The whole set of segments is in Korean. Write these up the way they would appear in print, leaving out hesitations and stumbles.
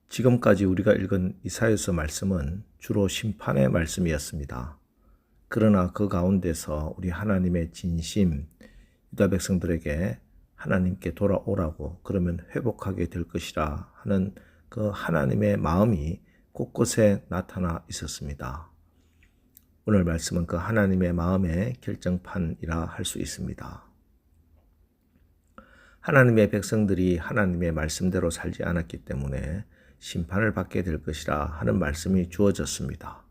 지금까지 우리가 읽은 이사야서 말씀은 주로 심판의 말씀이었습니다. 그러나 그 가운데서 우리 하나님의 진심, 유다 백성들에게 하나님께 돌아오라고, 그러면 회복하게 될 것이라 하는 그 하나님의 마음이 곳곳에 나타나 있었습니다. 오늘 말씀은 그 하나님의 마음의 결정판이라 할 수 있습니다. 하나님의 백성들이 하나님의 말씀대로 살지 않았기 때문에 심판을 받게 될 것이라 하는 말씀이 주어졌습니다.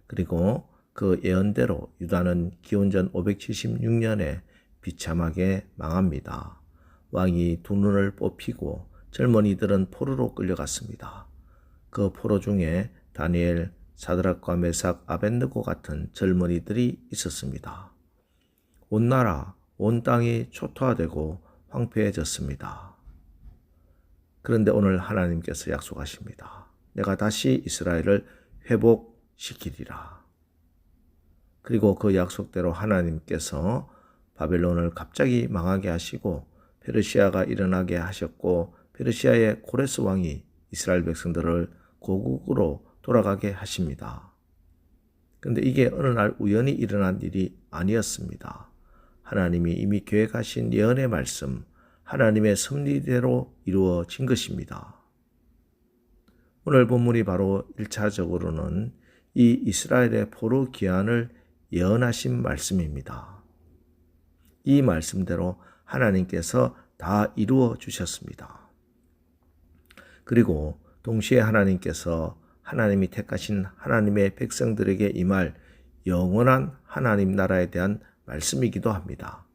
그리고 그 예언대로 유다는 기원전 576년에 비참하게 망합니다. 왕이 두 눈을 뽑히고 젊은이들은 포로로 끌려갔습니다. 그 포로 중에 다니엘, 사드락과 메삭, 아벳느고 같은 젊은이들이 있었습니다. 온 나라, 온 땅이 초토화되고 황폐해졌습니다. 그런데 오늘 하나님께서 약속하십니다. 내가 다시 이스라엘을 회복시키리라. 그리고 그 약속대로 하나님께서 바벨론을 갑자기 망하게 하시고 페르시아가 일어나게 하셨고, 페르시아의 고레스 왕이 이스라엘 백성들을 고국으로 돌아가게 하십니다. 그런데 이게 어느 날 우연히 일어난 일이 아니었습니다. 하나님이 이미 계획하신 예언의 말씀, 하나님의 섭리대로 이루어진 것입니다. 오늘 본문이 바로 1차적으로는 이 이스라엘의 포로 귀환을 예언하신 말씀입니다. 이 말씀대로 하나님께서 다 이루어 주셨습니다. 그리고 동시에 하나님께서 하나님이 택하신 하나님의 백성들에게 임할 영원한 하나님 나라에 대한 말씀이기도 합니다.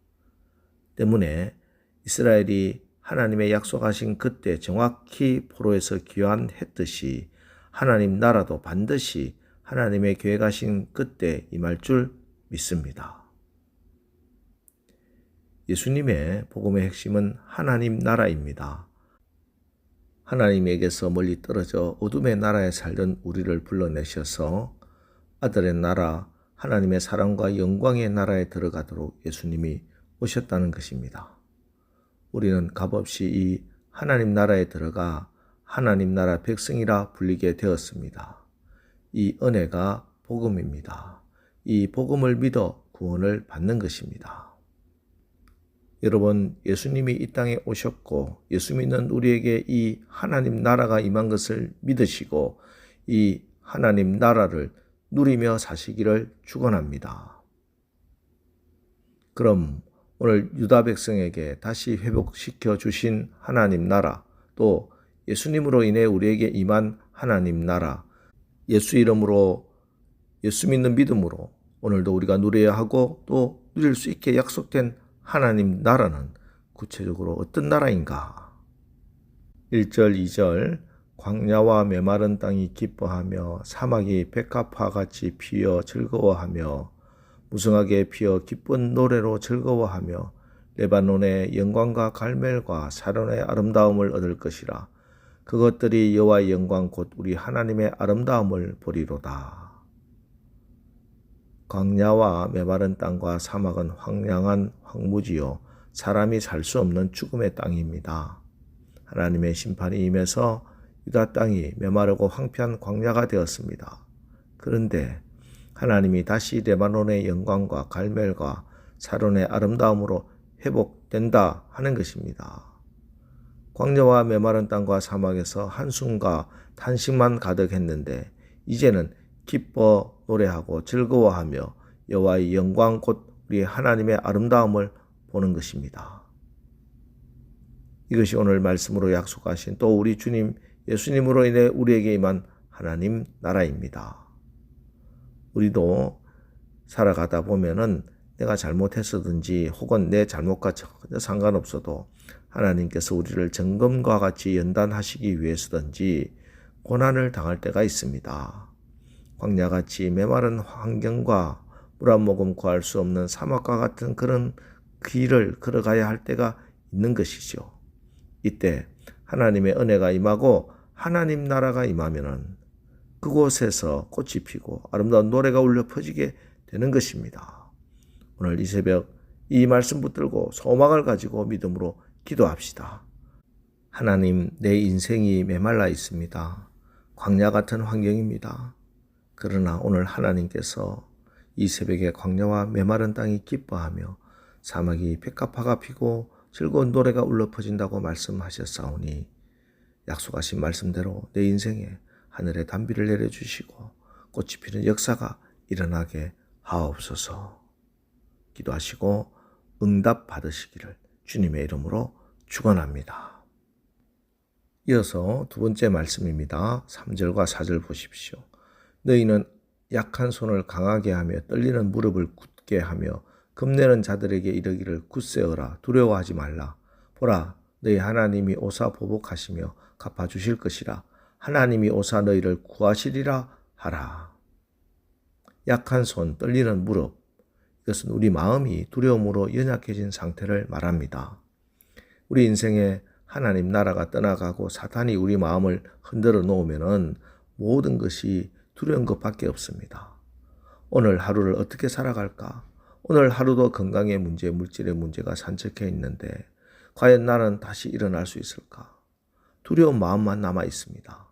때문에 이스라엘이 하나님의 약속하신 그때 정확히 포로에서 귀환했듯이 하나님 나라도 반드시 하나님의 계획하신 그때 임할 줄 믿습니다. 예수님의 복음의 핵심은 하나님 나라입니다. 하나님에게서 멀리 떨어져 어둠의 나라에 살던 우리를 불러내셔서 아들의 나라, 하나님의 사랑과 영광의 나라에 들어가도록 예수님이 오셨다는 것입니다. 우리는 값없이 이 하나님 나라에 들어가 하나님 나라 백성이라 불리게 되었습니다. 이 은혜가 복음입니다. 이 복음을 믿어 구원을 받는 것입니다. 여러분, 예수님이 이 땅에 오셨고 예수 믿는 우리에게 이 하나님 나라가 임한 것을 믿으시고 이 하나님 나라를 누리며 사시기를 축원합니다. 그럼 오늘 유다 백성에게 다시 회복시켜 주신 하나님 나라, 또 예수님으로 인해 우리에게 임한 하나님 나라, 예수 이름으로, 예수 믿는 믿음으로 오늘도 우리가 누려야 하고 또 누릴 수 있게 약속된 하나님 나라는 구체적으로 어떤 나라인가? 1절, 2절, 광야와 메마른 땅이 기뻐하며 사막이 백합화같이 피어 즐거워하며 무성하게 피어 기쁜 노래로 즐거워하며 레바논의 영광과 갈멜과 사론의 아름다움을 얻을 것이라. 그것들이 여호와의 영광 곧 우리 하나님의 아름다움을 보리로다. 광야와 메마른 땅과 사막은 황량한 황무지요 사람이 살 수 없는 죽음의 땅입니다. 하나님의 심판이 임해서 유다 땅이 메마르고 황폐한 광야가 되었습니다. 그런데 하나님이 다시 레바논의 영광과 갈멜과 사론의 아름다움으로 회복된다 하는 것입니다. 광야와 메마른 땅과 사막에서 한숨과 탄식만 가득했는데 이제는 기뻐 노래하고 즐거워하며 여호와의 영광 곧 우리 하나님의 아름다움을 보는 것입니다. 이것이 오늘 말씀으로 약속하신 또 우리 주님 예수님으로 인해 우리에게 임한 하나님 나라입니다. 우리도 살아가다 보면은 내가 잘못했었든지 혹은 내 잘못과 전혀 상관없어도 하나님께서 우리를 정금과 같이 연단하시기 위해서든지 고난을 당할 때가 있습니다. 광야같이 메마른 환경과 물 한 모금 구할 수 없는 사막과 같은 그런 길을 걸어가야 할 때가 있는 것이죠. 이때 하나님의 은혜가 임하고 하나님 나라가 임하면은 그곳에서 꽃이 피고 아름다운 노래가 울려 퍼지게 되는 것입니다. 오늘 이 새벽 이 말씀 붙들고 소망을 가지고 믿음으로 기도합시다. 하나님, 내 인생이 메말라 있습니다. 광야 같은 환경입니다. 그러나 오늘 하나님께서 이 새벽에 광야와 메마른 땅이 기뻐하며 사막이 백합화가 피고 즐거운 노래가 울려 퍼진다고 말씀하셨사오니 약속하신 말씀대로 내 인생에 하늘의 단비를 내려주시고 꽃이 피는 역사가 일어나게 하옵소서. 기도하시고 응답 받으시기를 주님의 이름으로 축원합니다. 이어서 두 번째 말씀입니다. 3절과 4절 보십시오. 너희는 약한 손을 강하게 하며 떨리는 무릎을 굳게 하며 겁내는 자들에게 이르기를 굳세어라 두려워하지 말라. 보라 너희 하나님이 오사 보복하시며 갚아주실 것이라. 하나님이 오사 너희를 구하시리라 하라. 약한 손, 떨리는 무릎, 이것은 우리 마음이 두려움으로 연약해진 상태를 말합니다. 우리 인생에 하나님 나라가 떠나가고 사탄이 우리 마음을 흔들어 놓으면 모든 것이 두려운 것밖에 없습니다. 오늘 하루를 어떻게 살아갈까? 오늘 하루도 건강의 문제, 물질의 문제가 산적해 있는데 과연 나는 다시 일어날 수 있을까? 두려운 마음만 남아 있습니다.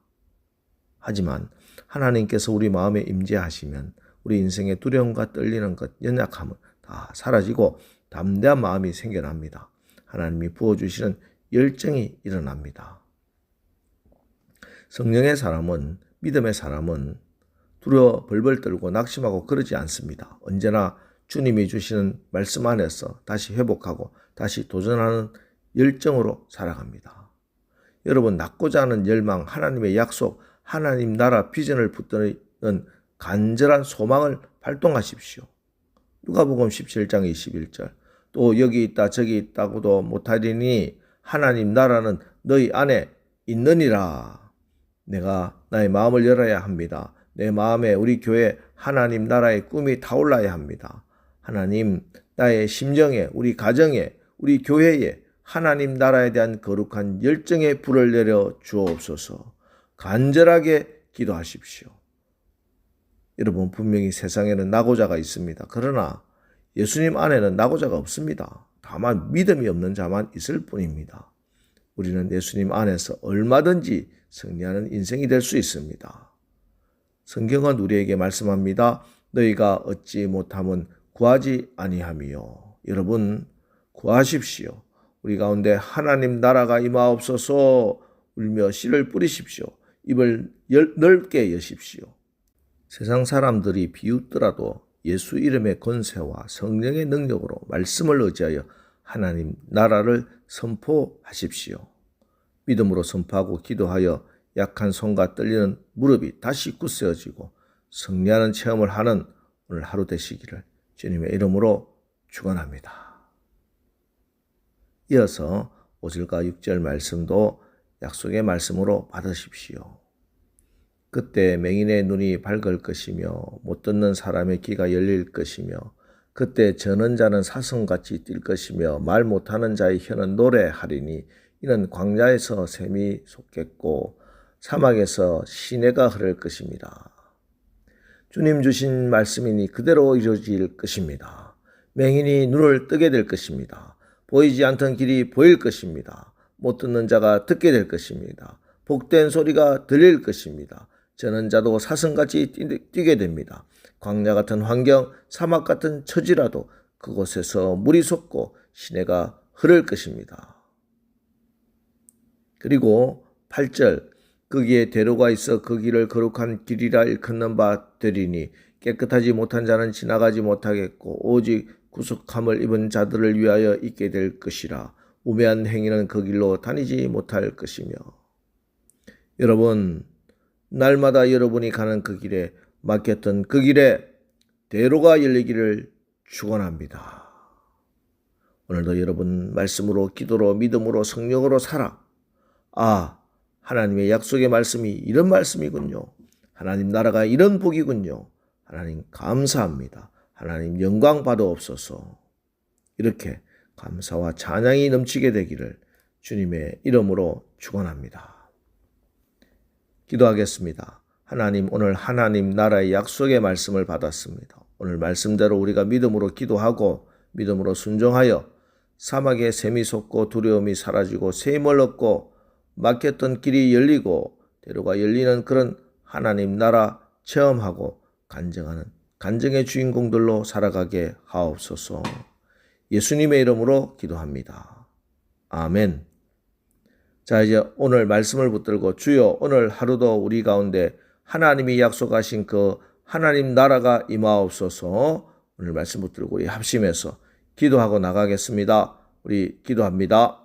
하지만 하나님께서 우리 마음에 임재하시면 우리 인생의 두려움과 떨리는 것, 연약함은 다 사라지고 담대한 마음이 생겨납니다. 하나님이 부어주시는 열정이 일어납니다. 성령의 사람은, 믿음의 사람은 두려워 벌벌 떨고 낙심하고 그러지 않습니다. 언제나 주님이 주시는 말씀 안에서 다시 회복하고 다시 도전하는 열정으로 살아갑니다. 여러분, 낳고자 하는 열망, 하나님의 약속, 하나님 나라 비전을 붙드는 간절한 소망을 발동하십시오. 누가복음 17장 21절. 또 여기 있다 저기 있다고도 못하리니 하나님 나라는 너희 안에 있느니라. 내가 나의 마음을 열어야 합니다. 내 마음에 우리 교회 하나님 나라의 꿈이 타올라야 합니다. 하나님 나의 심정에, 우리 가정에, 우리 교회에 하나님 나라에 대한 거룩한 열정의 불을 내려 주옵소서. 간절하게 기도하십시오. 여러분, 분명히 세상에는 낙오자가 있습니다. 그러나 예수님 안에는 낙오자가 없습니다. 다만 믿음이 없는 자만 있을 뿐입니다. 우리는 예수님 안에서 얼마든지 승리하는 인생이 될 수 있습니다. 성경은 우리에게 말씀합니다. 너희가 얻지 못하면 구하지 아니하며. 여러분, 구하십시오. 우리 가운데 하나님 나라가 임하옵소서. 울며 씨를 뿌리십시오. 입을 넓게 여십시오. 세상 사람들이 비웃더라도 예수 이름의 권세와 성령의 능력으로 말씀을 의지하여 하나님 나라를 선포하십시오. 믿음으로 선포하고 기도하여 약한 손과 떨리는 무릎이 다시 굳세어지고 승리하는 체험을 하는 오늘 하루 되시기를 주님의 이름으로 축원합니다. 이어서 5절과 6절 말씀도 약속의 말씀으로 받으십시오. 그때 맹인의 눈이 밝을 것이며 못 듣는 사람의 귀가 열릴 것이며 그때 저는 자는 사슴같이 뛸 것이며 말 못하는 자의 혀는 노래하리니 이는 광야에서 샘이 솟겠고 사막에서 시내가 흐를 것입니다. 주님 주신 말씀이니 그대로 이루어질 것입니다. 맹인이 눈을 뜨게 될 것입니다. 보이지 않던 길이 보일 것입니다. 못 듣는 자가 듣게 될 것입니다. 복된 소리가 들릴 것입니다. 저는 자도 사슴같이 뛰게 됩니다. 광야 같은 환경, 사막 같은 처지라도 그곳에서 물이 솟고 시내가 흐를 것입니다. 그리고 8절, 거기에 대로가 있어 그 길을 거룩한 길이라 일컫는 바 되리니 깨끗하지 못한 자는 지나가지 못하겠고 오직 구속함을 입은 자들을 위하여 있게 될 것이라. 우매한 행위는 그 길로 다니지 못할 것이며. 여러분, 날마다 여러분이 가는 그 길에 막혔던 그 길에 대로가 열리기를 축원합니다. 오늘도 여러분 말씀으로, 기도로, 믿음으로, 성령으로 살아. 하나님의 약속의 말씀이 이런 말씀이군요. 하나님 나라가 이런 복이군요. 하나님 감사합니다. 하나님 영광 받아옵소서. 이렇게 감사와 찬양이 넘치게 되기를 주님의 이름으로 축원합니다. 기도하겠습니다. 하나님, 오늘 하나님 나라의 약속의 말씀을 받았습니다. 오늘 말씀대로 우리가 믿음으로 기도하고 믿음으로 순종하여 사막에 샘이 솟고 두려움이 사라지고 샘을 얻고 막혔던 길이 열리고 대로가 열리는 그런 하나님 나라 체험하고 간증하는 간증의 주인공들로 살아가게 하옵소서. 예수님의 이름으로 기도합니다. 아멘. 자, 이제 오늘 말씀을 붙들고 주여 오늘 하루도 우리 가운데 하나님이 약속하신 그 하나님 나라가 임하옵소서. 오늘 말씀 붙들고 우리 합심해서 기도하고 나가겠습니다. 우리 기도합니다.